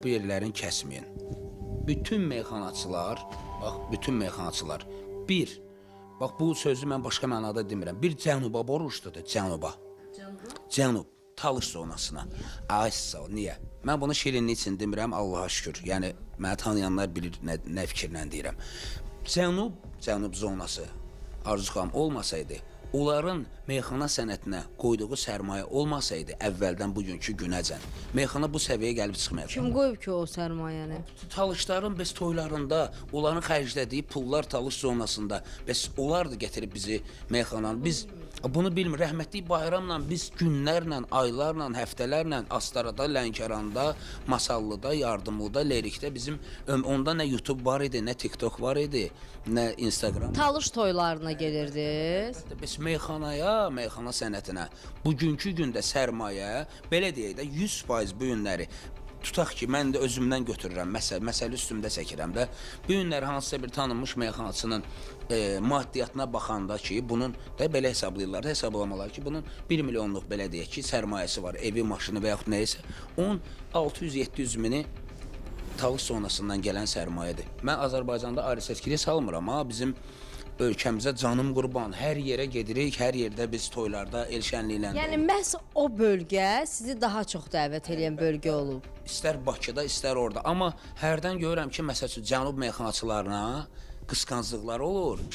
bu yerlərini kəsməyin. Bütün meyxanaçılar, bax, bütün meyxanaçılar, bir, bax, bu sözü mən başqa mənada demirəm, bir cənuba boruşdudur, cənuba. Cənub, Talış zonasına. Ay sağ ol, niyə? Mən bunu şirinlik üçün demirəm, Allaha şükür. Yəni, məni tanıyanlar bilir nə fikirlə deyirəm. Cənub zonası, Arzu xanım, olmasaydı, onların meyxana sənətinə qoyduğu sərmayə olmasaydı, əvvəldən bugünkü günəcən, meyxana bu səviyyəyə gəlib çıxmayacaq. Kim qoyub ki o sərmayəni? Talışların bəs toylarında, onların xərclədiyi pullar Talış zonasında, bəs onlardı gətirib bizi meyxananı. Biz bunu bilmir. Rəhmətli bayramla biz günlərlə, aylarla, həftələrlə Astarada, Lənkəranda, Masallıda, Yardımlıda, Lerikdə bizim onda nə YouTube var idi, nə TikTok var idi, nə Instagram. Talış toylarına gelirdiniz. Biz meyxanaya, meyxana sənətinə bugünkü gündə sərmayə, belə deyək də 100% bu günləri tutaq ki, mən də özümdən götürürəm, məsələ üstümdə çəkirəm də. Bu günləri hansısa bir tanınmış meyxanaçının maddiyyatına baxanda ki, bunun da belə hesablamalar ki, bunun 1 milyonluq belə deyək ki, sərmayəsi var, evi, maşını və yaxud neysə, 600-700 mini Talış zonasından gələn sərmayədir. Mən Azərbaycanda ayrı-seçkili salmıram, amma bizim ölkəmizə canım qurban, hər yerə gedirik, hər yerdə biz toylarda, el şənliklərində. Yəni məhz o bölgə sizi daha çox dəvət edən bölgə olub. İstər Bakıda, istər orada. Amma hərdən görürəm ki, məsəl üçün cənub meyxanaçılarına qısqanclıqlar olur.